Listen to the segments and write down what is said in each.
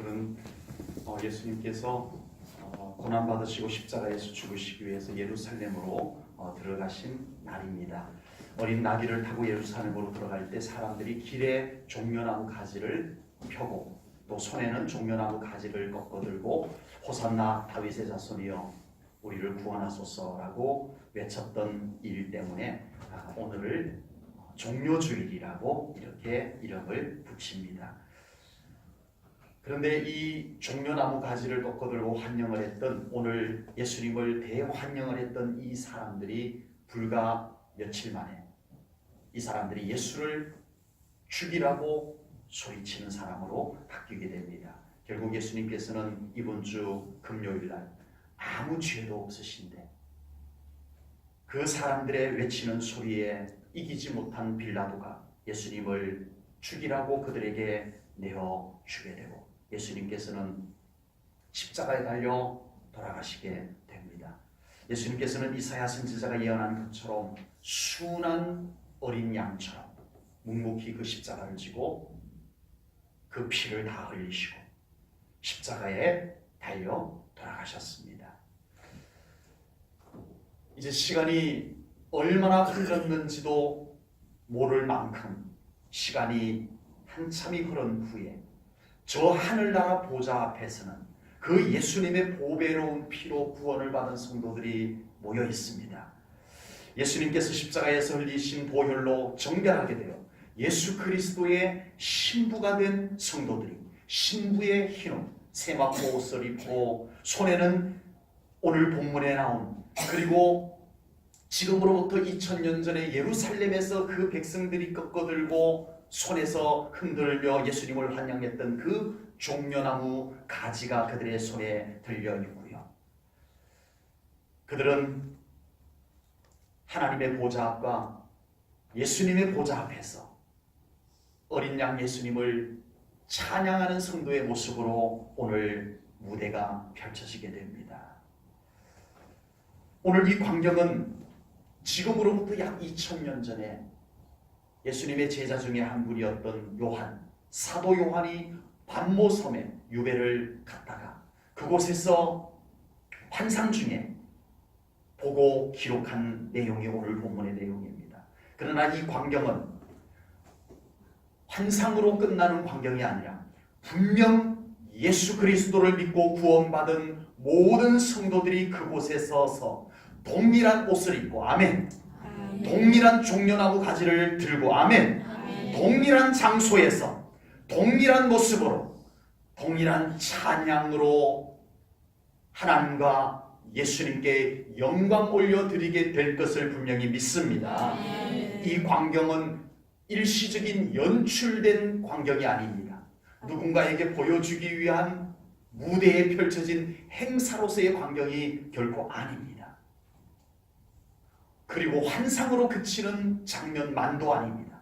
오늘은 예수님께서 고난받으시고 십자가에서 죽으시기 위해서 예루살렘으로 들어가신 날입니다. 어린 나귀를 타고 예루살렘으로 들어갈 때 사람들이 길에 종려나무 가지를 펴고 또 손에는 종려나무 가지를 꺾어들고 호산나 다윗의 자손이여 우리를 구원하소서라고 외쳤던 일 때문에 오늘을 종려주일이라고 이렇게 이름을 붙입니다. 그런데 이 종려나무 가지를 꺾어들고 환영을 했던, 오늘 예수님을 대환영을 했던 이 사람들이 불과 며칠 만에 이 사람들이 예수를 죽이라고 소리치는 사람으로 바뀌게 됩니다. 결국 예수님께서는 이번 주 금요일날 아무 죄도 없으신데 그 사람들의 외치는 소리에 이기지 못한 빌라도가 예수님을 죽이라고 그들에게 내어주게 되고 예수님께서는 십자가에 달려 돌아가시게 됩니다. 예수님께서는 이사야 선지자가 예언한 것처럼 순한 어린 양처럼 묵묵히 그 십자가를 지고 그 피를 다 흘리시고 십자가에 달려 돌아가셨습니다. 이제 시간이 얼마나 흘렀는지도 모를 만큼 시간이 한참이 흐른 후에 저 하늘나라 보좌 앞에서는 그 예수님의 보배로운 피로 구원을 받은 성도들이 모여 있습니다. 예수님께서 십자가에서 흘리신 보혈로 정결하게 되어 예수 그리스도의 신부가 된 성도들이 신부의 흰옷 세마포 옷을 입고 손에는 오늘 본문에 나온, 그리고 지금으로부터 2000년 전에 예루살렘에서 그 백성들이 꺾어들고 손에서 흔들며 예수님을 환영했던 그 종려나무 가지가 그들의 손에 들려 있고요. 그들은 하나님의 보좌 앞과 예수님의 보좌 앞에서 어린 양 예수님을 찬양하는 성도의 모습으로 오늘 무대가 펼쳐지게 됩니다. 오늘 이 광경은 지금으로부터 약 2000년 전에 예수님의 제자 중에 한 분이었던 요한, 사도 요한이 반모섬에 유배를 갔다가 그곳에서 환상 중에 보고 기록한 내용이 오늘 본문의 내용입니다. 그러나 이 광경은 환상으로 끝나는 광경이 아니라 분명 예수 그리스도를 믿고 구원받은 모든 성도들이 그곳에 서서 동일한 옷을 입고 아멘, 동일한 종려나무 가지를 들고 아멘, 동일한 장소에서 동일한 모습으로 동일한 찬양으로 하나님과 예수님께 영광 올려드리게 될 것을 분명히 믿습니다. 이 광경은 일시적인 연출된 광경이 아닙니다. 누군가에게 보여주기 위한 무대에 펼쳐진 행사로서의 광경이 결코 아닙니다. 그리고 환상으로 그치는 장면만도 아닙니다.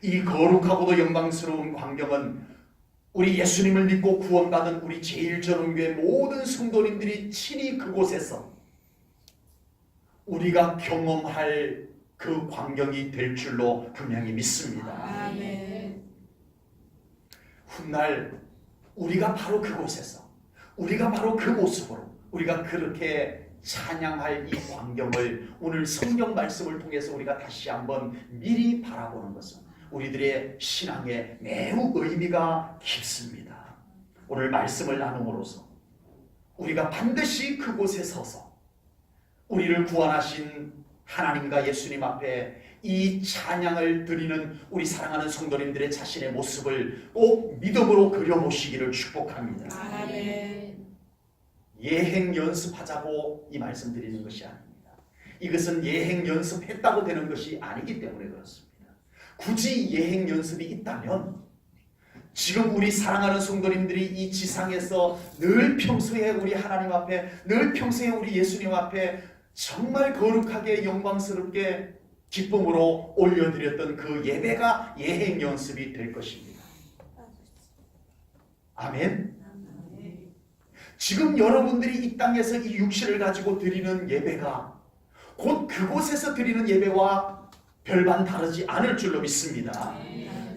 이 거룩하고도 영광스러운 광경은 우리 예수님을 믿고 구원받은 우리 제일전원교회 모든 성도님들이 친히 그곳에서 우리가 경험할 그 광경이 될 줄로 분명히 믿습니다. 아멘. 훗날 우리가 바로 그곳에서 우리가 바로 그 모습으로 우리가 그렇게 찬양할 이 광경을 오늘 성경 말씀을 통해서 우리가 다시 한번 미리 바라보는 것은 우리들의 신앙에 매우 의미가 깊습니다. 오늘 말씀을 나눔으로써 우리가 반드시 그곳에 서서 우리를 구원하신 하나님과 예수님 앞에 이 찬양을 드리는 우리 사랑하는 성도님들의 자신의 모습을 꼭 믿음으로 그려보시기를 축복합니다. 아멘. 예행 연습하자고 이 말씀 드리는 것이 아닙니다. 이것은 예행 연습했다고 되는 것이 아니기 때문에 그렇습니다. 굳이 예행 연습이 있다면 지금 우리 사랑하는 성도님들이 이 지상에서 늘 평소에 우리 하나님 앞에, 늘 평소에 우리 예수님 앞에 정말 거룩하게 영광스럽게 기쁨으로 올려드렸던 그 예배가 예행 연습이 될 것입니다. 아멘. 지금 여러분들이 이 땅에서 이 육신을 가지고 드리는 예배가 곧 그곳에서 드리는 예배와 별반 다르지 않을 줄로 믿습니다.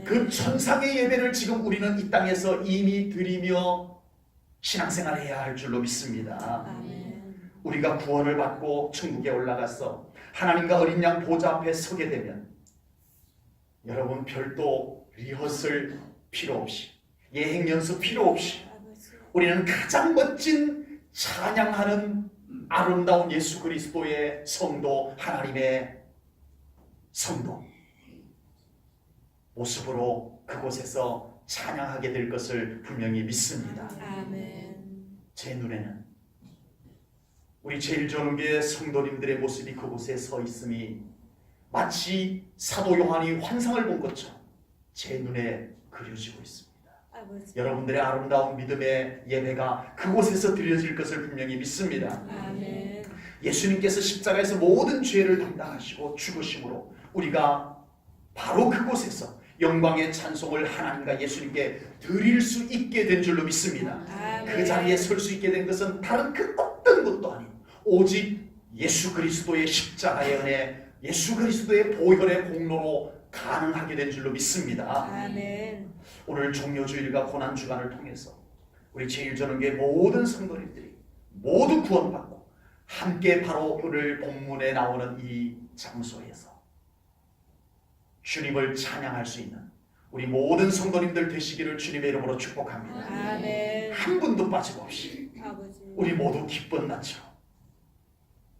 그 천상의 예배를 지금 우리는 이 땅에서 이미 드리며 신앙생활해야 할 줄로 믿습니다. 아멘. 우리가 구원을 받고 천국에 올라가서 하나님과 어린 양 보좌 앞에 서게 되면 여러분 별도 리허설 필요 없이 예행 연습 필요 없이 아버지. 우리는 가장 멋진 찬양하는 아름다운 예수 그리스도의 성도, 하나님의 성도 모습으로 그곳에서 찬양하게 될 것을 분명히 믿습니다. 아멘. 제 눈에는 우리 제일전후교회 성도님들의 모습이 그곳에 서 있음이 마치 사도 요한이 환상을 본 것처럼 제 눈에 그려지고 있습니다. 아버지. 여러분들의 아름다운 믿음의 예배가 그곳에서 드려질 것을 분명히 믿습니다. 아멘. 예수님께서 십자가에서 모든 죄를 담당하시고 죽으심으로 우리가 바로 그곳에서 영광의 찬송을 하나님과 예수님께 드릴 수 있게 된 줄로 믿습니다. 아멘. 그 자리에 설 수 있게 된 것은 다른 그 어떤 것도 아니고 오직 예수 그리스도의 십자가의 은혜, 예수 그리스도의 보혈의 공로로 가능하게 된 줄로 믿습니다. 아멘. 오늘 종료주일과 고난주간을 통해서 우리 제일전후교회 모든 성도님들이 모두 구원받고 함께 바로 오늘 본문에 나오는 이 장소에서 주님을 찬양할 수 있는 우리 모든 성도님들 되시기를 주님의 이름으로 축복합니다. 아멘. 한 분도 빠짐없이 아버지. 우리 모두 기쁜 낮처럼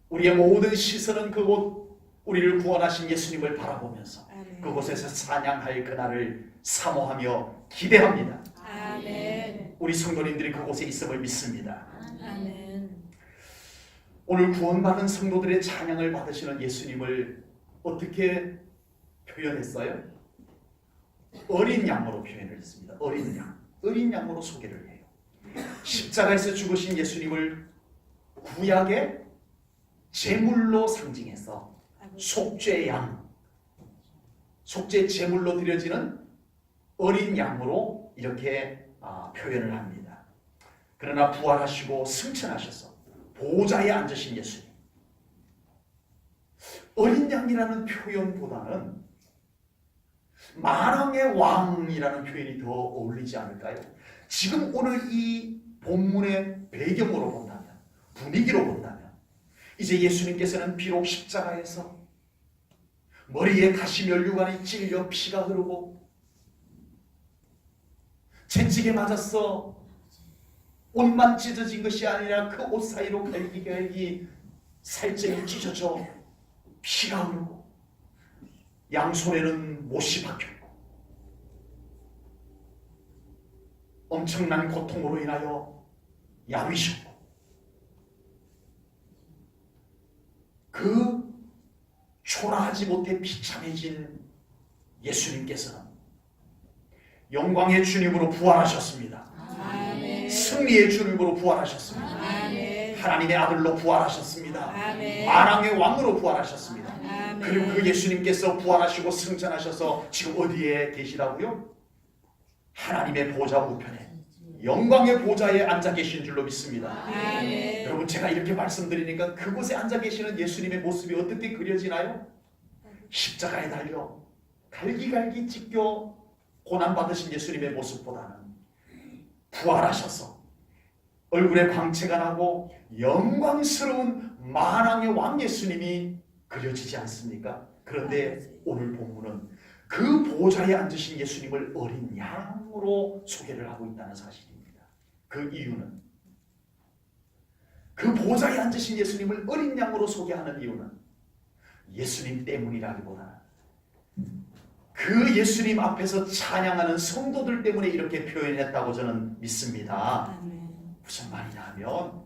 우리의 모든 시선은 그곳 우리를 구원하신 예수님을 바라보면서 아멘. 그곳에서 찬양할 그날을 사모하며 기대합니다. 아멘. 우리 성도님들이 그곳에 있음을 믿습니다. 아멘. 오늘 구원받은 성도들의 찬양을 받으시는 예수님을 어떻게 표현했어요? 어린 양으로 표현을 했습니다. 어린 양. 어린 양으로 소개를 해요. 십자가에서 죽으신 예수님을 구약의 제물로 상징해서 속죄 양, 속죄 제물로 드려지는 어린 양으로 이렇게 표현을 합니다. 그러나 부활하시고 승천하셔서 보좌에 앉으신 예수님, 어린 양이라는 표현보다는 만왕의 왕이라는 표현이 더 어울리지 않을까요? 지금 오늘 이 본문의 배경으로 본다면, 분위기로 본다면 이제 예수님께서는 비록 십자가에서 머리에 가시면류관이 찔려 피가 흐르고 채찍에 맞았어 옷만 찢어진 것이 아니라 그 옷 사이로 갈기갈기 살점이 찢어져 피가 흐르고 양손에는 못이 박혀있고 엄청난 고통으로 인하여 야위셨고 그 초라하지 못해 비참해진 예수님께서는 영광의 주님으로 부활하셨습니다. 아멘. 승리의 주님으로 부활하셨습니다. 아멘. 하나님의 아들로 부활하셨습니다. 아멘. 만왕의 왕으로 부활하셨습니다. 아멘. 그리고 그 예수님께서 부활하시고 승천하셔서 지금 어디에 계시라고요? 하나님의 보좌 우편에 영광의 보좌에 앉아 계신 줄로 믿습니다. 아멘. 여러분 제가 이렇게 말씀드리니까 그곳에 앉아 계시는 예수님의 모습이 어떻게 그려지나요? 십자가에 달려 갈기갈기 찢겨 고난받으신 예수님의 모습보다는 부활하셔서 얼굴에 광채가 나고 영광스러운 만왕의 왕 예수님이 그려지지 않습니까? 그런데 오늘 본문은 그 보좌에 앉으신 예수님을 어린 양으로 소개를 하고 있다는 사실입니다. 그 이유는 그 보좌에 앉으신 예수님을 어린 양으로 소개하는 이유는 예수님 때문이라기보다는 그 예수님 앞에서 찬양하는 성도들 때문에 이렇게 표현했다고 저는 믿습니다. 아멘. 무슨 말이냐 하면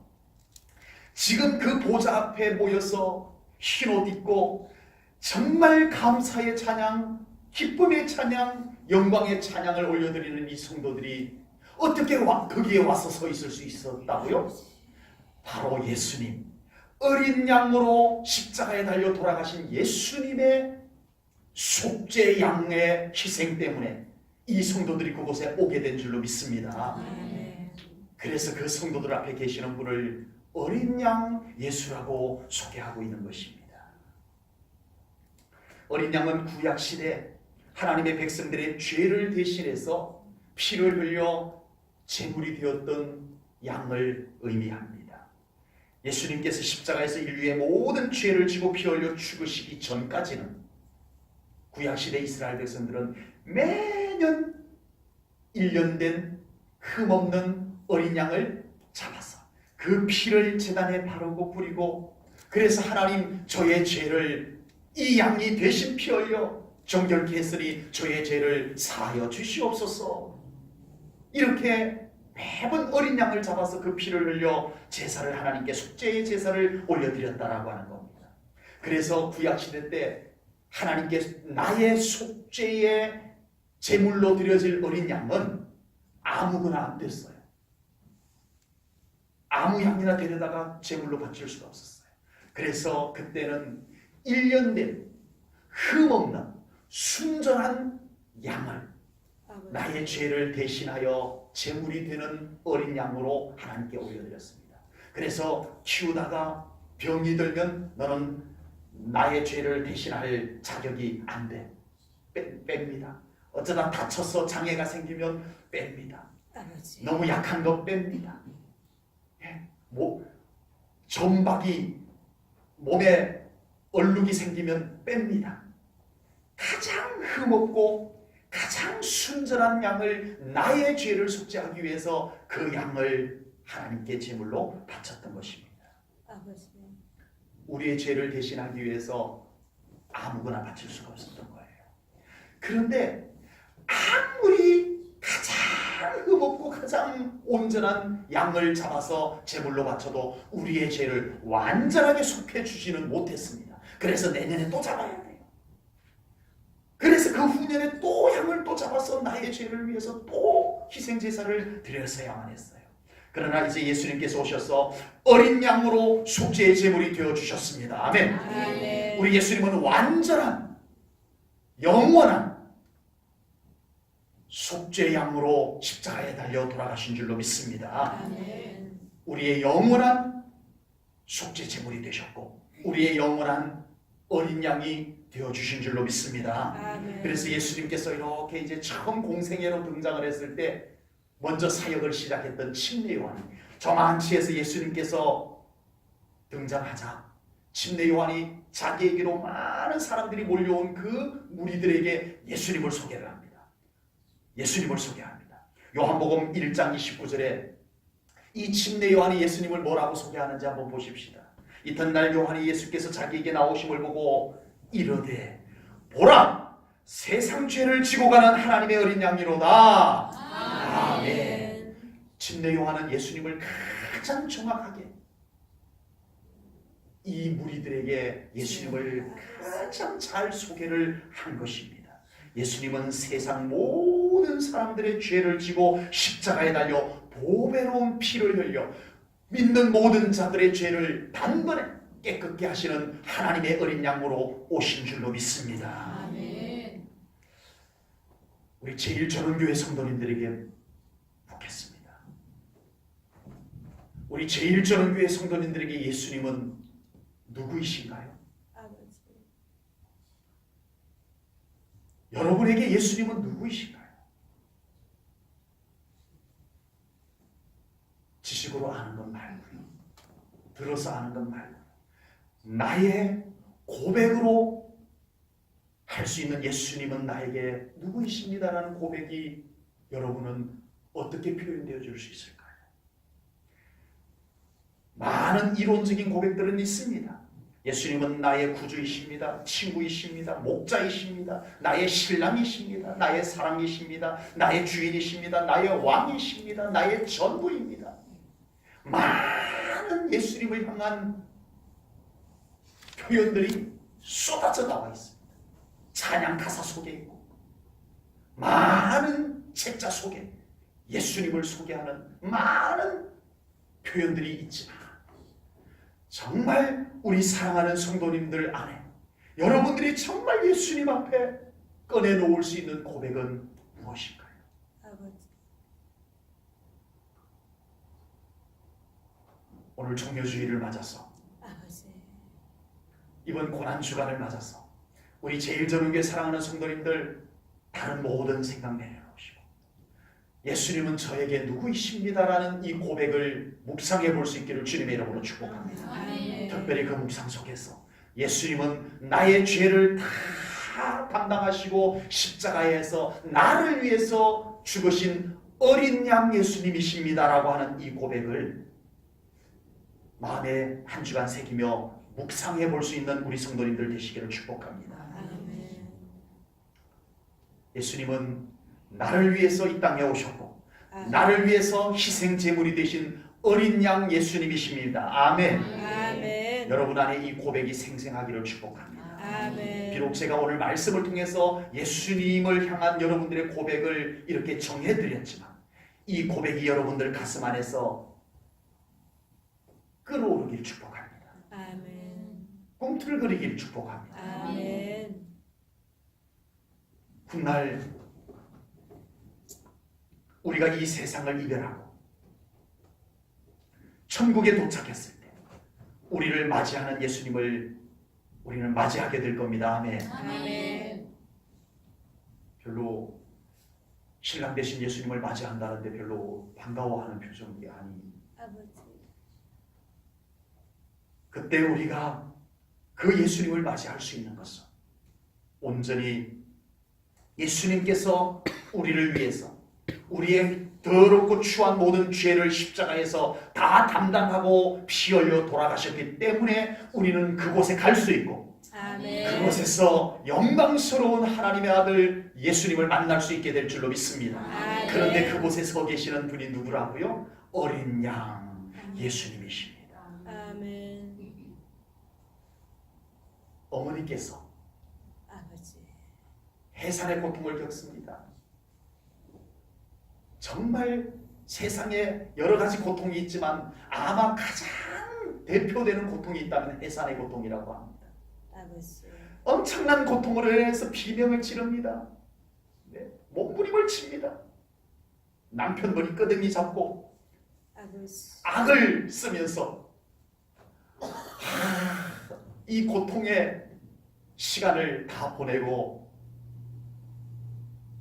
지금 그 보좌 앞에 모여서 흰옷 입고 정말 감사의 찬양, 기쁨의 찬양, 영광의 찬양을 올려드리는 이 성도들이 어떻게 거기에 와서 서 있을 수 있었다고요? 바로 예수님, 어린 양으로 십자가에 달려 돌아가신 예수님의 속죄 양의 희생 때문에 이 성도들이 그곳에 오게 된 줄로 믿습니다. 아멘. 그래서 그 성도들 앞에 계시는 분을 어린 양 예수라고 소개하고 있는 것입니다. 어린 양은 구약시대 하나님의 백성들의 죄를 대신해서 피를 흘려 제물이 되었던 양을 의미합니다. 예수님께서 십자가에서 인류의 모든 죄를 지고 피 흘려 죽으시기 전까지는 구약시대 이스라엘 백성들은 매년 1년 된 흠없는 어린 양을 잡아서 그 피를 제단에 바르고 뿌리고, 그래서 하나님 저의 죄를 이 양이 대신 피 흘려 정결케 했으니 저의 죄를 사하여 주시옵소서. 이렇게 매번 어린 양을 잡아서 그 피를 흘려 제사를, 하나님께 속죄의 제사를 올려드렸다라고 하는 겁니다. 그래서 구약시대 때 하나님께 나의 속죄의 제물로 드려질 어린 양은 아무거나 안 됐어요. 아무 양이나 데려다가 제물로 바칠 수가 없었어요. 그래서 그때는 1년 된 흠없는 순전한 양을 나의 죄를 대신하여 제물이 되는 어린 양으로 하나님께 올려드렸습니다. 그래서 키우다가 병이 들면 너는 나의 죄를 대신할 자격이 안 돼. 뺍니다. 어쩌다 다쳐서 장애가 생기면 뺍니다. 아버지. 너무 약한 거 뺍니다. 점박이 몸에 얼룩이 생기면 뺍니다. 가장 흠없고 가장 순전한 양을, 나의 죄를 속죄하기 위해서 그 양을 하나님께 제물로 바쳤던 것입니다. 아버지. 우리의 죄를 대신하기 위해서 아무거나 바칠 수가 없었던 거예요. 그런데 아무리 가장 흠없고 가장 온전한 양을 잡아서 제물로 바쳐도 우리의 죄를 완전하게 속해 주지는 못했습니다. 그래서 내년에 또 잡아야 돼요. 그래서 그 후년에 또 양을 또 잡아서 나의 죄를 위해서 또 희생제사를 드렸어야만 했어요. 그러나 이제 예수님께서 오셔서 어린 양으로 속죄의 제물이 되어주셨습니다. 아멘. 아멘. 우리 예수님은 완전한 영원한 속죄 양으로 십자가에 달려 돌아가신 줄로 믿습니다. 아멘. 우리의 영원한 속죄 제물이 되셨고 우리의 영원한 어린 양이 되어주신 줄로 믿습니다. 아멘. 그래서 예수님께서 이렇게 이제 처음 공생애로 등장을 했을 때 먼저 사역을 시작했던 침례 요한이, 저만치에서 예수님께서 등장하자 침례 요한이 자기에게로 많은 사람들이 몰려온 그 무리들에게 예수님을 소개를 합니다. 예수님을 소개합니다. 요한복음 1장 29절에 이 침례 요한이 예수님을 뭐라고 소개하는지 한번 보십시다. 이튿날 요한이 예수께서 자기에게 나오심을 보고 이르되 보라, 세상 죄를 지고 가는 하나님의 어린 양이로다. 아멘. 침례 요한은 예수님을 가장 정확하게 이 무리들에게 예수님을 가장 잘 소개를 한 것입니다. 예수님은 세상 모든 사람들의 죄를 지고 십자가에 달려 보배로운 피를 흘려 믿는 모든 자들의 죄를 단번에 깨끗게 하시는 하나님의 어린 양으로 오신 줄로 믿습니다. 아멘. 우리 제1전원교회 성도님들에게 묻겠습니다. 우리 제1전원교회 성도님들에게 예수님은 누구이신가요? 아버지. 여러분에게 예수님은 누구이신가요? 지식으로 아는 것 말고요, 들어서 아는 것 말고요, 나의 고백으로 할 수 있는 예수님은 나에게 누구이십니다라는 고백이 여러분은 어떻게 표현되어 줄 수 있을까요? 많은 이론적인 고백들은 있습니다. 예수님은 나의 구주이십니다. 친구이십니다. 목자이십니다. 나의 신랑이십니다. 나의 사랑이십니다. 나의 주인이십니다. 나의 왕이십니다. 나의 전부입니다. 많은 예수님을 향한 표현들이 쏟아져 나와 있습니다. 찬양 가사 속에 있고 많은 책자 속에 예수님을 소개하는 많은 표현들이 있지만, 정말 우리 사랑하는 성도님들 안에 여러분들이 정말 예수님 앞에 꺼내놓을 수 있는 고백은 무엇일까요? 아버지. 오늘 종료주의를 맞아서, 아버지. 이번 고난주간을 맞아서 우리 제1전원교회 사랑하는 성도님들 다른 모든 생각 내려놓으시고 예수님은 저에게 누구이십니다라는 이 고백을 묵상해 볼 수 있기를 주님의 이름으로 축복합니다. 아멘. 특별히 그 묵상 속에서 예수님은 나의 죄를 다 담당하시고 십자가에서 나를 위해서 죽으신 어린 양 예수님이십니다라고 하는 이 고백을 마음에 한 주간 새기며 묵상해 볼 수 있는 우리 성도님들 되시기를 축복합니다. 아멘. 예수님은 나를 위해서 이 땅에 오셨고 아멘. 나를 위해서 희생 제물이 되신 어린 양 예수님이십니다. 아멘. 아멘. 여러분 안에 이 고백이 생생하기를 축복합니다. 아멘. 비록 제가 오늘 말씀을 통해서 예수님을 향한 여러분들의 고백을 이렇게 정해드렸지만 이 고백이 여러분들 가슴 안에서 끓어오르길 축복합니다. 아멘. 꿈틀거리길 축복합니다. 아멘. 훗날 우리가 이 세상을 이별하고 천국에 도착했을 때 우리를 맞이하는 예수님을 우리는 맞이하게 될 겁니다. 아멘. 아멘. 별로 신랑 되신 예수님을 맞이한다는데 별로 반가워하는 표정이 아니. 아버지. 그때 우리가 그 예수님을 맞이할 수 있는 것은 온전히 예수님께서 우리를 위해서 우리의 더럽고 추한 모든 죄를 십자가에서 다 담당하고 피 흘려 돌아가셨기 때문에 우리는 그곳에 갈 수 있고 아멘. 그곳에서 영광스러운 하나님의 아들 예수님을 만날 수 있게 될 줄로 믿습니다. 아멘. 그런데 그곳에 서 계시는 분이 누구라고요? 어린 양 예수님이십니다. 아멘. 어머니께서 아버지. 해산의 고통을 겪습니다. 정말 세상에 여러 가지 고통이 있지만 아마 가장 대표되는 고통이 있다면 해산의 고통이라고 합니다. 아버지. 엄청난 고통으로 인해서 비명을 지릅니다. 네, 몸부림을 칩니다. 남편 머리 끄댕이 잡고 아버지. 악을 쓰면서 이 고통의 시간을 다 보내고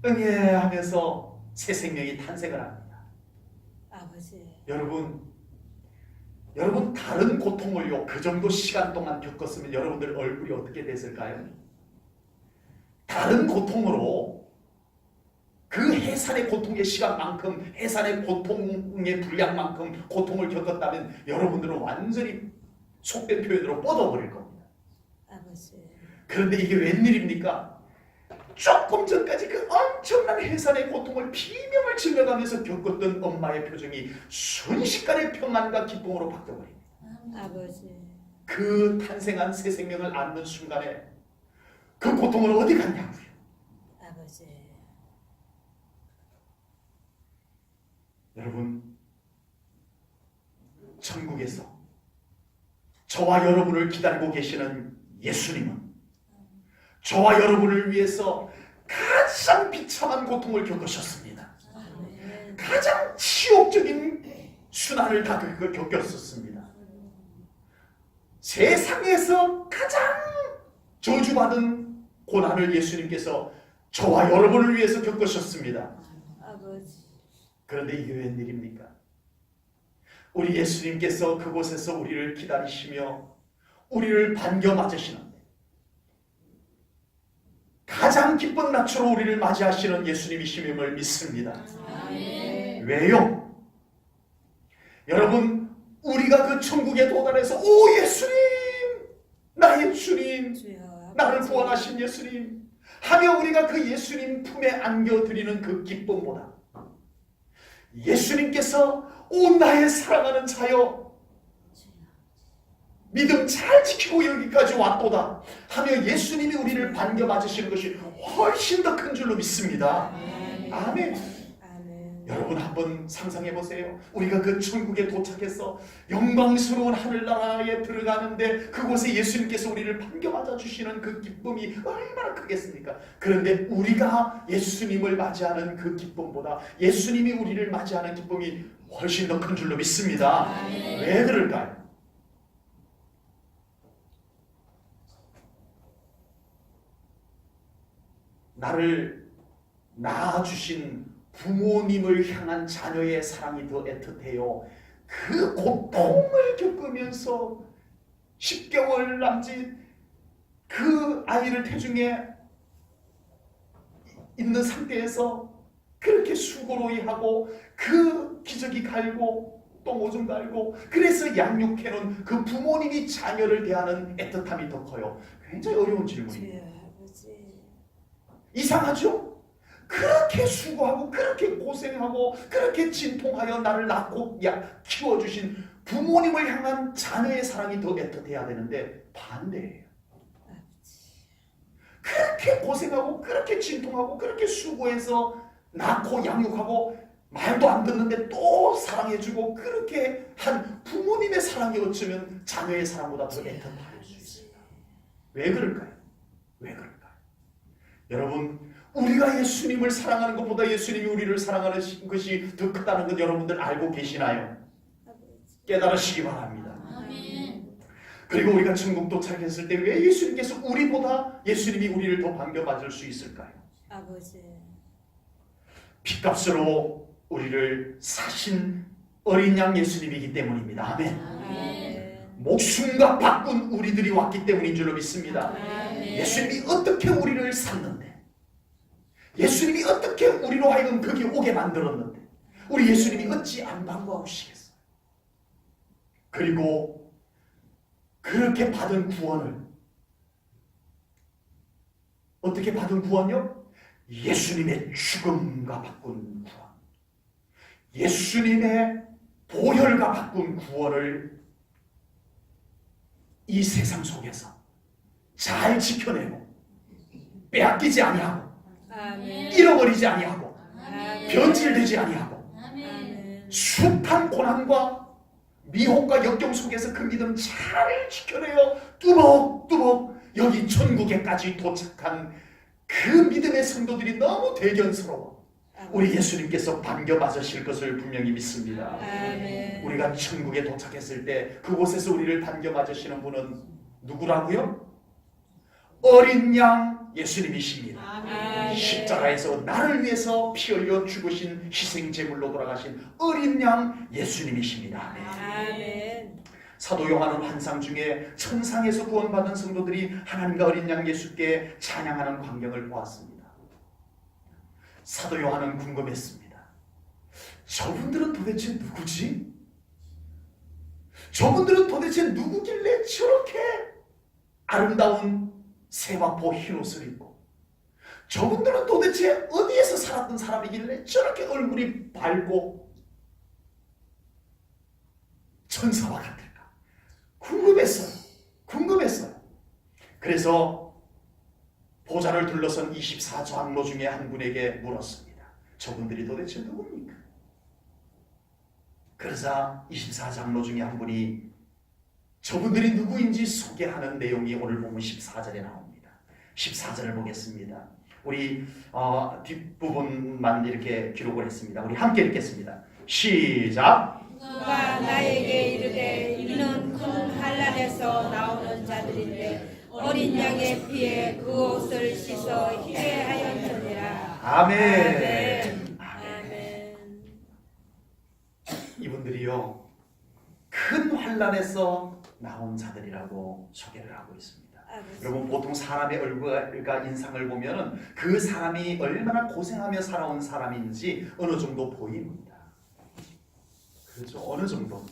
응애하면서 새 생명이 탄생을 합니다. 아버지. 여러분 다른 고통을요 그 정도 시간 동안 겪었으면 여러분들 얼굴이 어떻게 됐을까요? 다른 고통으로 그 해산의 고통의 시간만큼 해산의 고통의 분량만큼 고통을 겪었다면 여러분들은 완전히 속된 표현으로 뻗어버릴 겁니다. 아버지. 그런데 이게 웬일입니까? 조금 전까지 그 엄청난 해산의 고통을 비명을 질러가면서 겪었던 엄마의 표정이 순식간에 평안과 기쁨으로 바뀌어버립니다. 아버지. 그 탄생한 새 생명을 안는 순간에 그 고통은 어디 갔냐고요. 아버지. 여러분 천국에서 저와 여러분을 기다리고 계시는 예수님은 저와 여러분을 위해서 가장 비참한 고통을 겪으셨습니다. 아멘. 가장 치욕적인 순환을 다 겪었었습니다. 세상에서 가장 저주받은 고난을 예수님께서 저와 여러분을 위해서 겪으셨습니다. 아버지. 그런데 이게 웬일입니까? 우리 예수님께서 그곳에서 우리를 기다리시며 우리를 반겨 맞으시는데 가장 기쁜 낯으로 우리를 맞이하시는 예수님이심을 믿습니다. 아멘. 왜요? 여러분 우리가 그 천국에 도달해서 오 예수님 나의 주님 주여. 나를 구원하신 예수님 하며 우리가 그 예수님 품에 안겨드리는 그 기쁨보다 예수님께서 오 나의 사랑하는 자여 믿음 잘 지키고 여기까지 왔도다 하며 예수님이 우리를 반겨 맞으시는 것이 훨씬 더 큰 줄로 믿습니다. 아멘. 아멘. 여러분 한번 상상해 보세요. 우리가 그 천국에 도착해서 영광스러운 하늘나라에 들어가는데 그곳에 예수님께서 우리를 반겨 맞아주시는 그 기쁨이 얼마나 크겠습니까? 그런데 우리가 예수님을 맞이하는 그 기쁨보다 예수님이 우리를 맞이하는 기쁨이 훨씬 더 큰 줄로 믿습니다. 아멘. 왜 그럴까요? 나를 낳아주신 부모님을 향한 자녀의 사랑이 더 애틋해요. 그 고통을 겪으면서 10개월 남짓 그 아이를 태중에 있는 상태에서 그렇게 수고로이 하고 그 기저귀 갈고 또 오줌 갈고 그래서 양육해놓은 그 부모님이 자녀를 대하는 애틋함이 더 커요. 굉장히 어려운 질문이에요. 아버지. 이상하죠? 그렇게 수고하고 그렇게 고생하고 그렇게 진통하여 나를 낳고 키워주신 부모님을 향한 자녀의 사랑이 더 애틋해야 되는데 반대예요. 그렇게 고생하고 그렇게 진통하고 그렇게 수고해서 낳고 양육하고 말도 안 듣는데 또 사랑해주고 그렇게 한 부모님의 사랑이 어쩌면 자녀의 사랑보다 더 애틋할 수 있어요. 왜 그럴까요? 왜 그럴까요? 여러분, 우리가 예수님을 사랑하는 것보다 예수님이 우리를 사랑하는 것이 더 크다는 것 여러분들 알고 계시나요? 깨달으시기 바랍니다. 아멘. 그리고 우리가 천국 도착했을 때 왜 예수님께서 우리보다 예수님이 우리를 더 반겨받을 수 있을까요? 아버지. 핏값으로 우리를 사신 어린 양 예수님이기 때문입니다. 아멘. 아멘. 목숨과 바꾼 우리들이 왔기 때문인 줄로 믿습니다. 아멘. 예수님이 어떻게 우리를 샀는데, 예수님이 어떻게 우리로 하여금 거기 오게 만들었는데 우리 예수님이 어찌 안 반가우시겠어요? 그리고 그렇게 받은 구원을 어떻게 받은 구원요? 예수님의 죽음과 바꾼 구원, 예수님의 보혈과 바꾼 구원을 이 세상 속에서 잘 지켜내고 빼앗기지 아니하고 아멘. 잃어버리지 아니하고 아멘. 변질되지 아니하고 아멘. 숱한 고난과 미혹과 역경 속에서 그 믿음 잘 지켜내어 뚜벅뚜벅 여기 천국에까지 도착한 그 믿음의 성도들이 너무 대견스러워 우리 예수님께서 반겨받으실 것을 분명히 믿습니다. 아멘. 우리가 천국에 도착했을 때 그곳에서 우리를 반겨받으시는 분은 누구라고요? 어린 양 예수님이십니다. 아멘. 십자가에서 나를 위해서 피 흘려 죽으신 희생제물로 돌아가신 어린 양 예수님이십니다. 아멘. 사도 요한은 환상 중에 천상에서 구원받은 성도들이 하나님과 어린 양 예수께 찬양하는 광경을 보았습니다. 사도 요한은 궁금했습니다. 저분들은 도대체 누구지? 저분들은 도대체 누구길래 저렇게 아름다운 세마포 흰옷을 입고 저분들은 도대체 어디에서 살았던 사람이길래 저렇게 얼굴이 밝고 천사와 같을까? 궁금했어요. 그래서 보좌를 둘러선 24장로 중에 한 분에게 물었습니다. 저분들이 도대체 누굽니까? 그러자 24장로 중에 한 분이 저분들이 누구인지 소개하는 내용이 오늘 보면 14절에 나옵니다. 14절을 보겠습니다. 우리 뒷부분만 이렇게 기록을 했습니다. 우리 함께 읽겠습니다. 시작! 누가 나에게 이르되 이는 큰 환난에서 나오는 자들인데 어린 양의 피에 그 옷을 씻어 희게 하였느니라. 아멘. 아멘. 이분들이요 큰 환난에서 나온 자들이라고 소개를 하고 있습니다. 아버지. 여러분 보통 사람의 얼굴과 인상을 보면은 그 사람이 얼마나 고생하며 살아온 사람인지 어느 정도 보입니다. 그렇죠? 어느 정도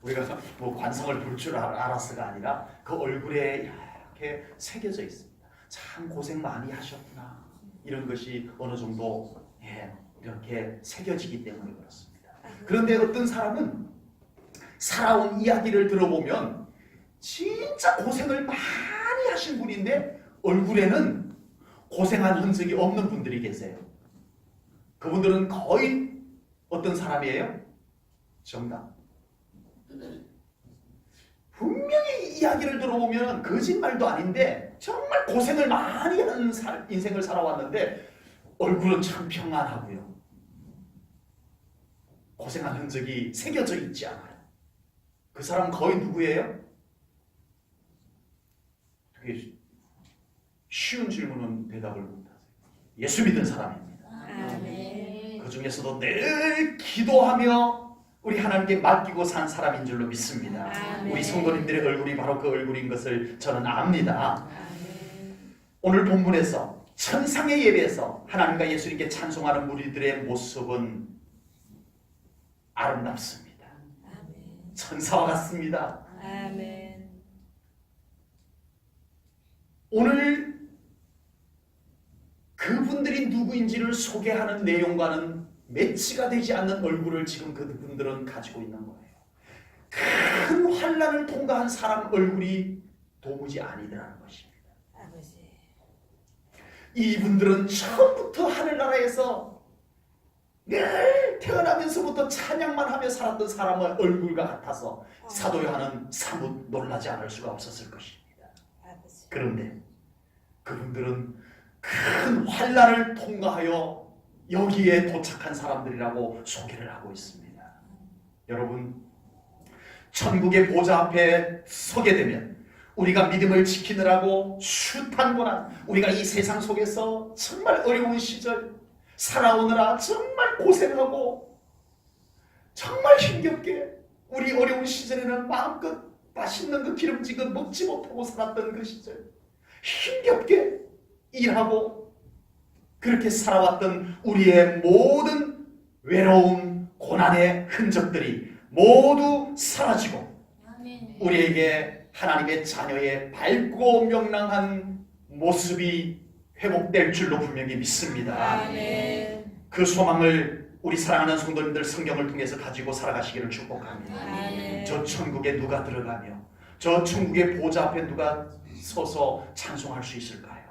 우리가 뭐 관상을 볼 줄 알았어가 아니라 그 얼굴에 이렇게 새겨져 있습니다. 참 고생 많이 하셨구나 이런 것이 어느 정도 이렇게 새겨지기 때문에 그렇습니다. 그런데 어떤 사람은 살아온 이야기를 들어보면 진짜 고생을 많이 하신 분인데 얼굴에는 고생한 흔적이 없는 분들이 계세요. 그분들은 거의 어떤 사람이에요? 정답. 분명히 이야기를 들어보면 거짓말도 아닌데 정말 고생을 많이 하는 인생을 살아왔는데 얼굴은 참 평안하고요. 고생한 흔적이 새겨져 있지 않아요. 그 사람은 거의 누구예요? 되게 쉬운 질문은 대답을 못하세요. 예수 믿은 사람입니다. 아멘. 중에서도 늘 기도하며 우리 하나님께 맡기고 산 사람인 줄로 믿습니다. 아멘. 우리 성도님들의 얼굴이 바로 그 얼굴인 것을 저는 압니다. 아멘. 오늘 본문에서 천상의 예배에서 하나님과 예수님께 찬송하는 무리들의 모습은 아름답습니다. 아멘. 천사와 같습니다. 아멘. 오늘 그분들이 누구인지를 소개하는 내용과는 매치가 되지 않는 얼굴을 지금 그분들은 가지고 있는 거예요. 큰 환난을 통과한 사람 얼굴이 도무지 아니더라는 것입니다. 아버지. 이분들은 처음부터 하늘나라에서 늘 태어나면서부터 찬양만 하며 살았던 사람의 얼굴과 같아서 사도 요한은 사뭇 놀라지 않을 수가 없었을 것입니다. 아버지. 그런데 그분들은 큰 환난을 통과하여 여기에 도착한 사람들이라고 소개를 하고 있습니다. 여러분, 천국의 보좌 앞에 서게 되면 우리가 믿음을 지키느라고 숱한 고난, 우리가 이 세상 속에서 정말 어려운 시절 살아오느라 정말 고생하고 정말 힘겹게 우리 어려운 시절에는 마음껏 맛있는 그 기름진 거 먹지 못하고 살았던 그 시절, 힘겹게 일하고 그렇게 살아왔던 우리의 모든 외로움, 고난의 흔적들이 모두 사라지고 아멘. 우리에게 하나님의 자녀의 밝고 명랑한 모습이 회복될 줄로 분명히 믿습니다. 아멘. 그 소망을 우리 사랑하는 성도님들 성경을 통해서 가지고 살아가시기를 축복합니다. 아멘. 저 천국에 누가 들어가며 저 천국의 보좌 앞에 누가 서서 찬송할 수 있을까요?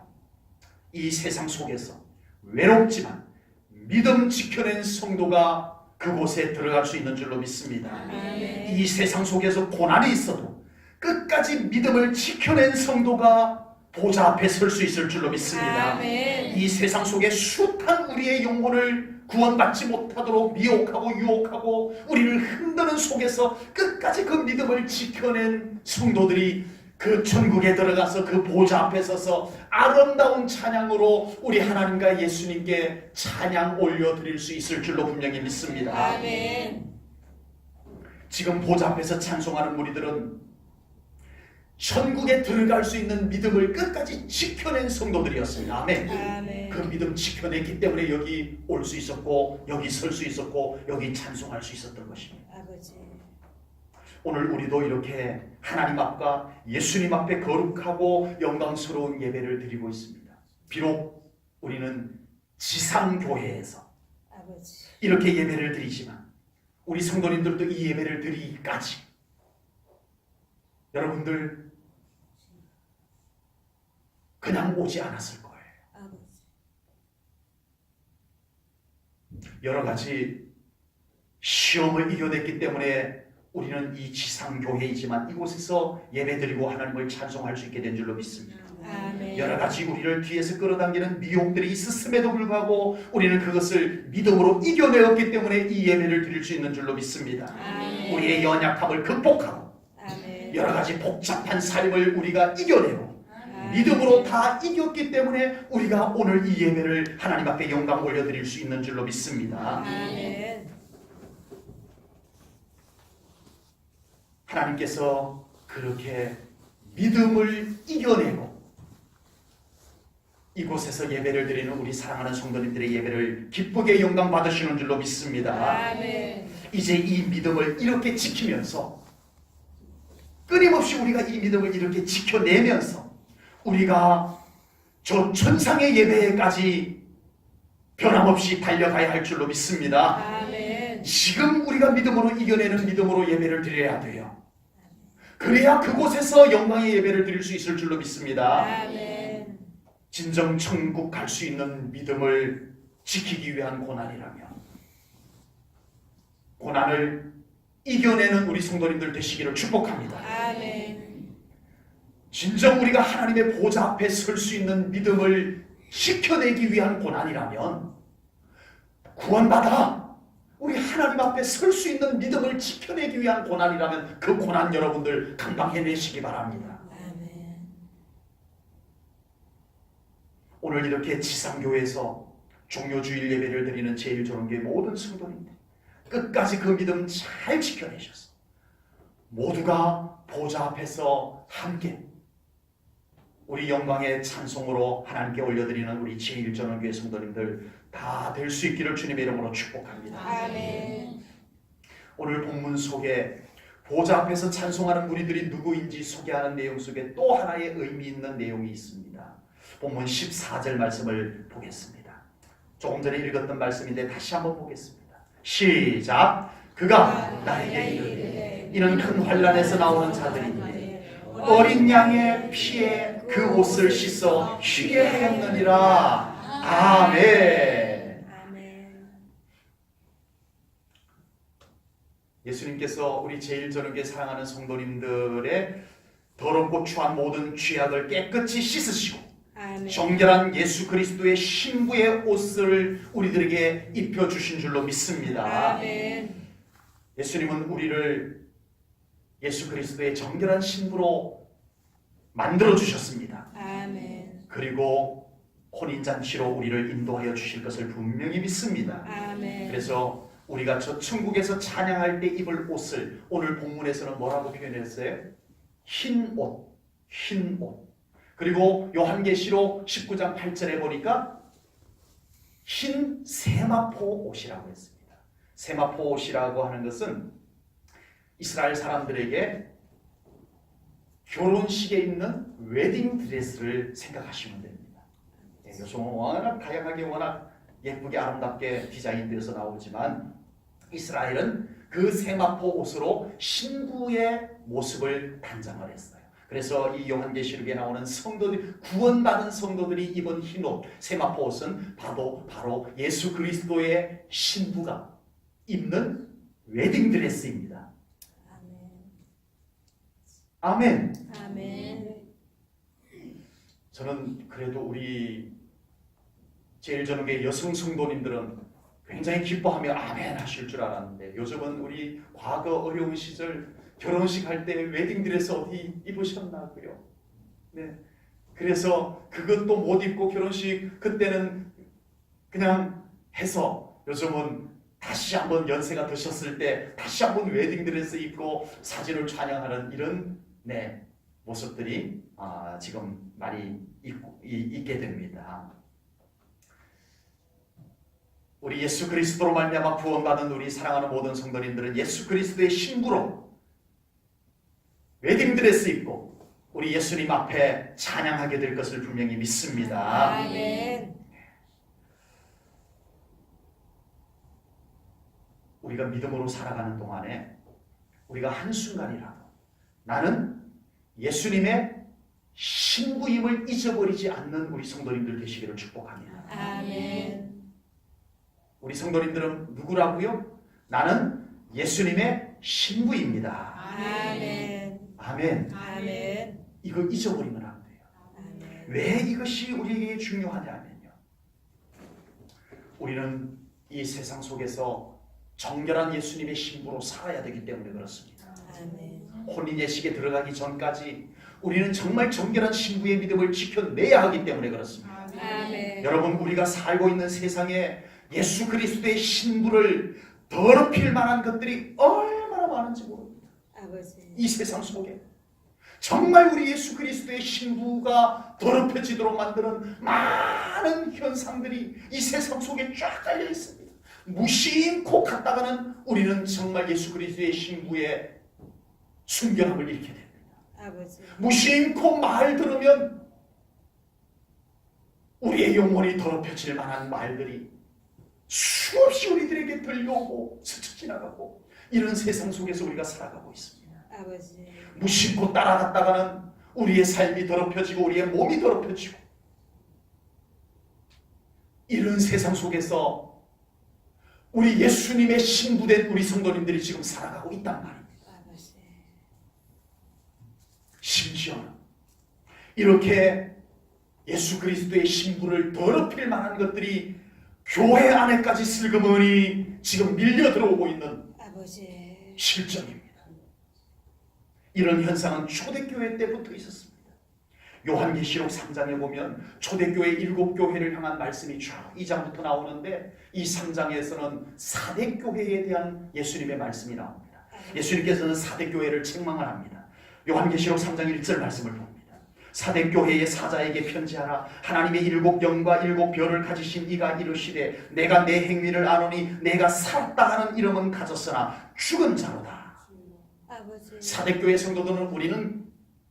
이 세상 속에서 외롭지만 믿음 지켜낸 성도가 그곳에 들어갈 수 있는 줄로 믿습니다. 아멘. 이 세상 속에서 고난이 있어도 끝까지 믿음을 지켜낸 성도가 보좌 앞에 설 수 있을 줄로 믿습니다. 아멘. 이 세상 속에 숱한 우리의 영혼을 구원받지 못하도록 미혹하고 유혹하고 우리를 흔드는 속에서 끝까지 그 믿음을 지켜낸 성도들이 그 천국에 들어가서 그 보좌 앞에 서서 아름다운 찬양으로 우리 하나님과 예수님께 찬양 올려드릴 수 있을 줄로 분명히 믿습니다. 아멘. 지금 보좌 앞에서 찬송하는 무리들은 천국에 들어갈 수 있는 믿음을 끝까지 지켜낸 성도들이었습니다. 아멘. 아멘. 그 믿음 지켜냈기 때문에 여기 올 수 있었고 여기 설 수 있었고 여기 찬송할 수 있었던 것입니다. 아버지. 오늘 우리도 이렇게 하나님 앞과 예수님 앞에 거룩하고 영광스러운 예배를 드리고 있습니다. 비록 우리는 지상교회에서 아버지. 이렇게 예배를 드리지만 우리 성도님들도 이 예배를 드리기까지 여러분들 그냥 오지 않았을 거예요. 아버지. 여러 가지 시험을 이겨냈기 때문에 우리는 이 지상교회이지만 이곳에서 예배드리고 하나님을 찬송할 수 있게 된 줄로 믿습니다. 아멘. 여러 가지 우리를 뒤에서 끌어당기는 미혹들이 있었음에도 불구하고 우리는 그것을 믿음으로 이겨내었기 때문에 이 예배를 드릴 수 있는 줄로 믿습니다. 아멘. 우리의 연약함을 극복하고 아멘. 여러 가지 복잡한 삶을 우리가 이겨내고 아멘. 믿음으로 다 이겼기 때문에 우리가 오늘 이 예배를 하나님 앞에 영광 올려드릴 수 있는 줄로 믿습니다. 아멘. 하나님께서 그렇게 믿음을 이겨내고 이곳에서 예배를 드리는 우리 사랑하는 성도님들의 예배를 기쁘게 영광 받으시는 줄로 믿습니다. 아멘. 이제 이 믿음을 이렇게 지키면서 끊임없이 우리가 이 믿음을 이렇게 지켜내면서 우리가 저 천상의 예배까지 변함없이 달려가야 할 줄로 믿습니다. 아멘. 지금 우리가 믿음으로 이겨내는 믿음으로 예배를 드려야 돼요. 그래야 그곳에서 영광의 예배를 드릴 수 있을 줄로 믿습니다. 아멘. 진정 천국 갈 수 있는 믿음을 지키기 위한 고난이라면 고난을 이겨내는 우리 성도님들 되시기를 축복합니다. 아멘. 진정 우리가 하나님의 보좌 앞에 설 수 있는 믿음을 지켜내기 위한 고난이라면 구원받아 우리 하나님 앞에 설 수 있는 믿음을 지켜내기 위한 고난이라면 그 고난 여러분들 감당해내시기 바랍니다. 아멘. 오늘 이렇게 지상교회에서 종료주일 예배를 드리는 제일조론교회 모든 성도님들 끝까지 그 믿음 잘 지켜내셔서 모두가 보좌 앞에서 함께 우리 영광의 찬송으로 하나님께 올려드리는 우리 제일전원교회 성도님들 다 될 수 있기를 주님의 이름으로 축복합니다. 아멘. 오늘 본문 속에 보좌 앞에서 찬송하는 무리들이 누구인지 소개하는 내용 속에 또 하나의 의미 있는 내용이 있습니다. 본문 14절 말씀을 보겠습니다. 조금 전에 읽었던 말씀인데 다시 한번 보겠습니다. 시작. 그가 나에게 이르되 이는 큰 환난에서 나오는 자들인데 어린 양의 피에 그 옷을 씻어 쉬게 하였느니라. 아멘. 아멘. 예수님께서 우리 제일전후교회 사랑하는 성도님들의 더럽고 추한 모든 죄악을 깨끗이 씻으시고 아멘. 정결한 예수 그리스도의 신부의 옷을 우리들에게 입혀주신 줄로 믿습니다. 아멘. 예수님은 우리를 예수 그리스도의 정결한 신부로 만들어 주셨습니다. 아멘. 그리고 혼인잔치로 우리를 인도하여 주실 것을 분명히 믿습니다. 아멘. 그래서 우리가 저 천국에서 찬양할 때 입을 옷을 오늘 본문에서는 뭐라고 표현했어요? 흰 옷, 흰 옷. 그리고 요한계시록 19장 8절에 보니까 흰 세마포 옷이라고 했습니다. 세마포 옷이라고 하는 것은 이스라엘 사람들에게 결혼식에 입는 웨딩 드레스를 생각하시면 됩니다. 요즘은 워낙 다양하게 워낙 예쁘게 아름답게 디자인되어서 나오지만 이스라엘은 그 세마포 옷으로 신부의 모습을 단장을 했어요. 그래서 이 요한계시록에 나오는 성도들, 구원받은 성도들이 입은 흰옷, 세마포 옷은 바로 예수 그리스도의 신부가 입는 웨딩 드레스입니다. 아멘. 아멘. 저는 그래도 우리 제일전후교회 여성 성도님들은 굉장히 기뻐하며 아멘 하실 줄 알았는데 요즘은 우리 과거 어려운 시절 결혼식 할 때 웨딩드레스 어디 입으셨나고요? 네. 그래서 그것도 못 입고 결혼식 그때는 그냥 해서 요즘은 다시 한번 연세가 드셨을 때 다시 한번 웨딩드레스 입고 사진을 촬영하는 이런 모습들이 지금 많이 있게 됩니다. 우리 예수 그리스도로 말미암아 구원받은 우리 사랑하는 모든 성도님들은 예수 그리스도의 신부로 웨딩드레스 입고 우리 예수님 앞에 찬양하게 될 것을 분명히 믿습니다. 아멘. 우리가 믿음으로 살아가는 동안에 우리가 한순간이라도 나는 예수님의 신부임을 잊어버리지 않는 우리 성도님들 되시기를 축복합니다. 아멘. 우리 성도님들은 누구라고요? 나는 예수님의 신부입니다. 아멘. 아멘. 아멘. 이거 잊어버리면 안 돼요. 아멘. 왜 이것이 우리에게 중요하냐면요. 우리는 이 세상 속에서 정결한 예수님의 신부로 살아야 되기 때문에 그렇습니다. 아멘. 혼인 예식에 들어가기 전까지 우리는 정말 정결한 신부의 믿음을 지켜내야 하기 때문에 그렇습니다. 아멘. 여러분, 우리가 살고 있는 세상에 예수 그리스도의 신부를 더럽힐 만한 것들이 얼마나 많은지 모릅니다. 아버지. 이 세상 속에 정말 우리 예수 그리스도의 신부가 더럽혀지도록 만드는 많은 현상들이 이 세상 속에 쫙 깔려 있습니다. 무심코 갔다가는 우리는 정말 예수 그리스도의 신부의 순결함을 잃게 됩니다. 아버지. 무심코 말 들으면 우리의 영혼이 더럽혀질 만한 말들이 수없이 우리들에게 들려오고 스쳐 지나가고 이런 세상 속에서 우리가 살아가고 있습니다. 아버지. 무심코 따라갔다가는 우리의 삶이 더럽혀지고 우리의 몸이 더럽혀지고 이런 세상 속에서 우리 예수님의 신부된 우리 성도님들이 지금 살아가고 있단 말입니다. 아버지. 심지어 이렇게 예수 그리스도의 신부를 더럽힐 만한 것들이 교회 안에까지 슬그머니 지금 밀려 들어오고 있는 아버지. 실정입니다. 이런 현상은 초대교회 때부터 있었습니다. 요한계시록 3장에 보면 초대교회 7교회를 향한 말씀이 쭉 2장부터 나오는데 이 3장에서는 4대 교회에 대한 예수님의 말씀이 나옵니다. 예수님께서는 4대 교회를 책망을 합니다. 요한계시록 3장 1절 말씀을 봅니다. 4대 교회의 사자에게 편지하라. 하나님의 7영과 7별을 가지신 이가 이르시되 내가 내 행위를 아노니 내가 살았다 하는 이름은 가졌으나 죽은 자로다. 아버지. 4대 교회 성도들은 우리는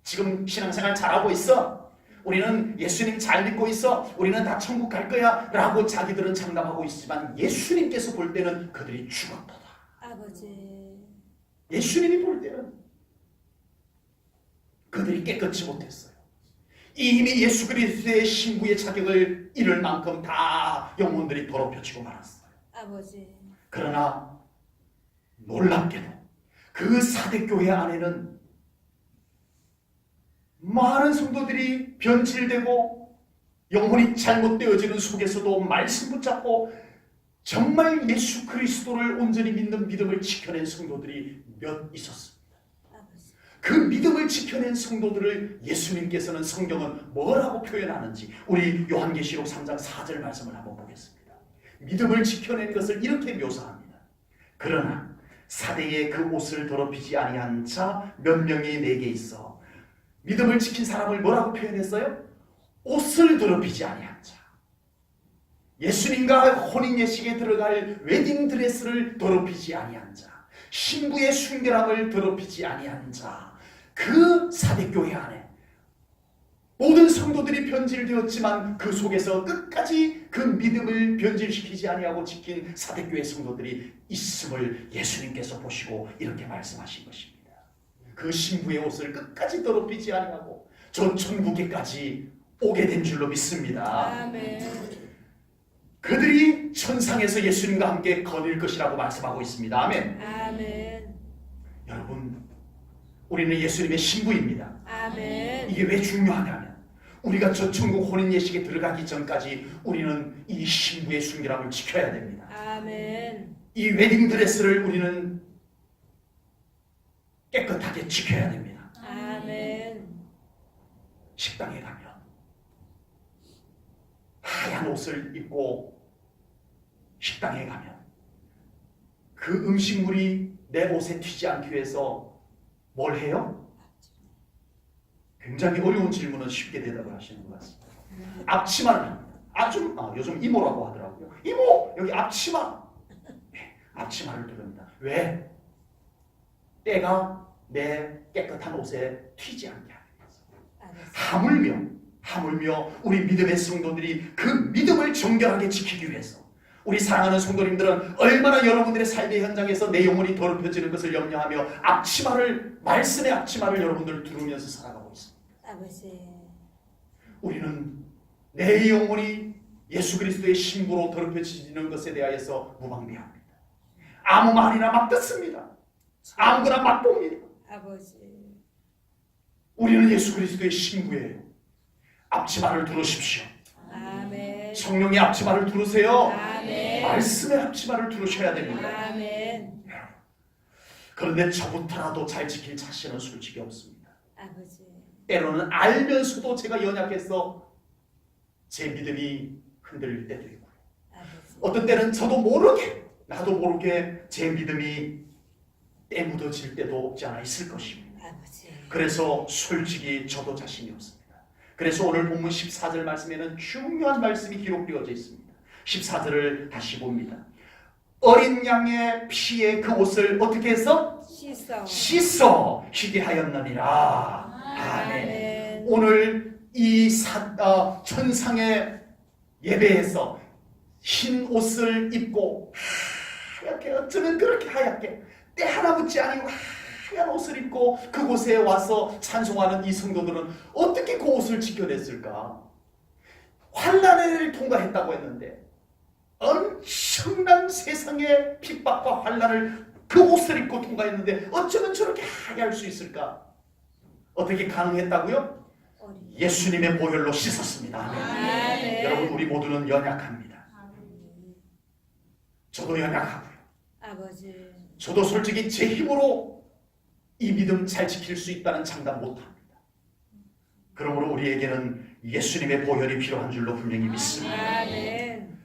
지금 신앙생활 잘하고 있어. 우리는 예수님 잘 믿고 있어. 우리는 다 천국 갈 거야 라고 자기들은 장담하고 있지만 예수님께서 볼 때는 그들이 죽었다. 아버지. 예수님이 볼 때는 그들이 깨끗이 못했어요. 이미 예수 그리스도의 신부의 자격을 잃을 만큼 다 영혼들이 더럽혀지고 말았어요. 아버지. 그러나 놀랍게도 그 4대 교회 안에는 많은 성도들이 변질되고 영혼이 잘못되어지는 속에서도 말씀 붙잡고 정말 예수 그리스도를 온전히 믿는 믿음을 지켜낸 성도들이 몇 있었습니다. 아버지. 그 믿음을 지켜낸 성도들을 예수님께서는 성경은 뭐라고 표현하는지 우리 요한계시록 3장 4절 말씀을 한번 보겠습니다. 믿음을 지켜낸 것을 이렇게 묘사합니다. 그러나 사대에 그 옷을 더럽히지 아니한 자 몇 명이 내게 있어. 믿음을 지킨 사람을 뭐라고 표현했어요? 옷을 더럽히지 아니한 자. 예수님과 혼인예식에 들어갈 웨딩드레스를 더럽히지 아니한 자. 신부의 순결함을 더럽히지 아니한 자. 그 사대교회 안에 모든 성도들이 변질되었지만 그 속에서 끝까지 그 믿음을 변질시키지 아니하고 지킨 사대교회 성도들이 있음을 예수님께서 보시고 이렇게 말씀하신 것입니다. 그 신부의 옷을 끝까지 더럽히지 아니하고 저 천국에까지 오게 된 줄로 믿습니다. 아멘. 그들이 천상에서 예수님과 함께 거닐 것이라고 말씀하고 있습니다. 아멘. 아멘. 여러분, 우리는 예수님의 신부입니다. 아멘. 이게 왜 중요하냐면 우리가 저 천국 혼인 예식에 들어가기 전까지 우리는 이 신부의 순결함을 지켜야 됩니다. 아멘. 이 웨딩드레스를 우리는 깨끗하게 지켜야 됩니다. 아멘. 식당에 가면 하얀 옷을 입고 식당에 가면 그 음식물이 내 옷에 튀지 않기 위해서 뭘 해요? 굉장히 어려운 질문은 쉽게 대답을 하시는 것 같습니다. 앞치마를 합니다. 요즘 이모라고 하더라고요. 이모 여기 앞치마. 네, 앞치마를 두릅니다. 왜? 때가 내 깨끗한 옷에 튀지 않게 하기 위해서. 하물며 우리 믿음의 성도들이 그 믿음을 정결하게 지키기 위해서 우리 사랑하는 성도님들은 얼마나 여러분들의 삶의 현장에서 내 영혼이 더럽혀지는 것을 염려하며 말씀의 앞치마를 여러분들 두르면서 살아가고 있습니다. 아버지. 우리는 내 영혼이 예수 그리스도의 신부로 더럽혀지는 것에 대하여서 무방비합니다. 아무 말이나 막 듣습니다. 아무거나 막 봅니다. 아버지. 우리는 예수 그리스도의 신부예요. 앞치마를 두르십시오. 아멘. 성령의 앞치마를 두르세요. 아멘. 말씀의 앞치마를 두르셔야 됩니다. 아멘. 그런데 저부터라도 잘 지킬 자신은 솔직히 없습니다. 아버지. 때로는 알면서도 제가 연약해서 제 믿음이 흔들릴 때도 있고요. 아버지. 어떤 때는 나도 모르게 제 믿음이 때 묻어질 때도 없지 않아 있을 것입니다. 아버지. 그래서 솔직히 저도 자신이 없습니다. 그래서 오늘 본문 14절 말씀에는 중요한 말씀이 기록되어져 있습니다. 14절을 다시 봅니다. 어린 양의 피에 그 옷을 어떻게 해서? 씻어 희게 하였느니라. 아멘. 오늘 이 천상의 예배에서 흰 옷을 입고 하얗게 어쩌면 그렇게 하얗게 때 하나 묻지 아니고 하얀 옷을 입고 그곳에 와서 찬송하는 이 성도들은 어떻게 그 옷을 지켜냈을까? 환난을 통과했다고 했는데 엄청난 세상의 핍박과 환난을 그 옷을 입고 통과했는데 어쩌면 저렇게 하얄 수 있을까? 어떻게 가능했다고요? 예수님의 보혈로 씻었습니다. 아멘. 여러분 우리 모두는 연약합니다. 저도 연약하고요. 아버지. 저도 솔직히 제 힘으로 이 믿음 잘 지킬 수 있다는 장담 못합니다. 그러므로 우리에게는 예수님의 보혈이 필요한 줄로 분명히 믿습니다. 아멘.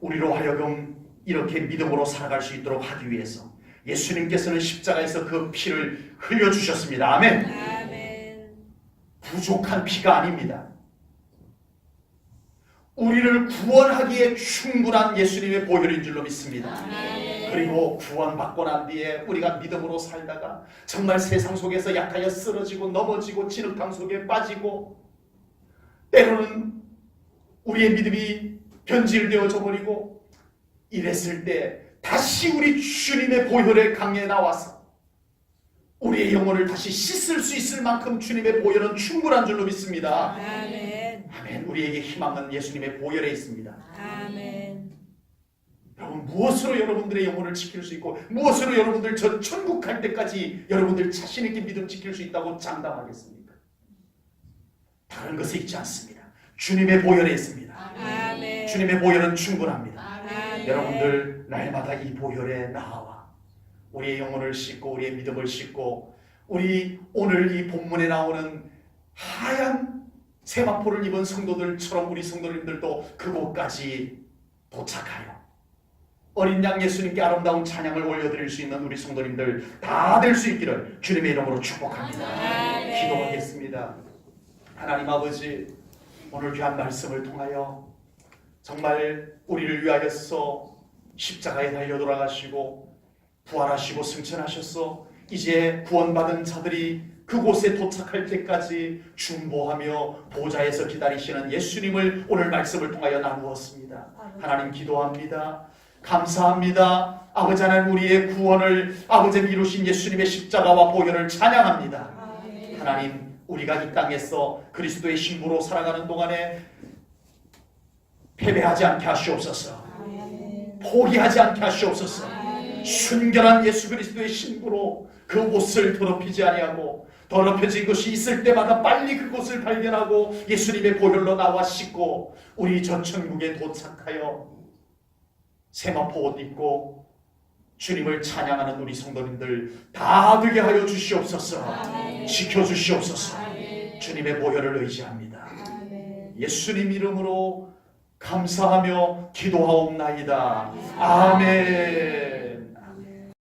우리로 하여금 이렇게 믿음으로 살아갈 수 있도록 하기 위해서 예수님께서는 십자가에서 그 피를 흘려주셨습니다. 아멘. 아멘. 부족한 피가 아닙니다. 우리를 구원하기에 충분한 예수님의 보혈인 줄로 믿습니다. 아멘. 그리고 구원받고 난 뒤에 우리가 믿음으로 살다가 정말 세상 속에서 약하여 쓰러지고 넘어지고 진흙탕 속에 빠지고 때로는 우리의 믿음이 변질되어져 버리고 이랬을 때 다시 우리 주님의 보혈의 강에 나와서 우리의 영혼을 다시 씻을 수 있을 만큼 주님의 보혈은 충분한 줄로 믿습니다. 아멘. 아멘. 우리에게 희망은 예수님의 보혈에 있습니다. 아멘. 여러분, 무엇으로 여러분들의 영혼을 지킬 수 있고 무엇으로 여러분들 저 천국 갈 때까지 여러분들 자신 있게 믿음 지킬 수 있다고 장담하겠습니까? 다른 것에 있지 않습니다. 주님의 보혈에 있습니다. 아멘. 주님의 보혈은 충분합니다. 아멘. 여러분들 날마다 이 보혈에 나와 우리의 영혼을 씻고 우리의 믿음을 씻고 우리 오늘 이 본문에 나오는 하얀 세마포를 입은 성도들처럼 우리 성도님들도 그곳까지 도착하여 어린 양 예수님께 아름다운 찬양을 올려드릴 수 있는 우리 성도님들 다 될 수 있기를 주님의 이름으로 축복합니다. 아멘. 기도하겠습니다. 하나님 아버지, 오늘 귀한 말씀을 통하여 정말 우리를 위하여서 십자가에 달려 돌아가시고 부활하시고 승천하셔서 이제 구원받은 자들이 그곳에 도착할 때까지 중보하며 보좌에서 기다리시는 예수님을 오늘 말씀을 통하여 나누었습니다. 하나님 기도합니다. 감사합니다. 아버지 하나님, 우리의 구원을 아버지가 이루신 예수님의 십자가와 보혈을 찬양합니다. 하나님, 우리가 이 땅에서 그리스도의 신부로 살아가는 동안에 패배하지 않게 하시옵소서. 포기하지 않게 하시옵소서. 순결한 예수 그리스도의 신부로 그 옷을 더럽히지 아니하고 더럽혀진 것이 있을 때마다 빨리 그곳을 발견하고 예수님의 보혈로 나와 씻고 우리 저 천국에 도착하여 세마포 옷 입고 주님을 찬양하는 우리 성도님들 다 되게 하여 주시옵소서. 지켜주시옵소서. 주님의 보혈을 의지합니다. 예수님 이름으로 감사하며 기도하옵나이다. 아멘.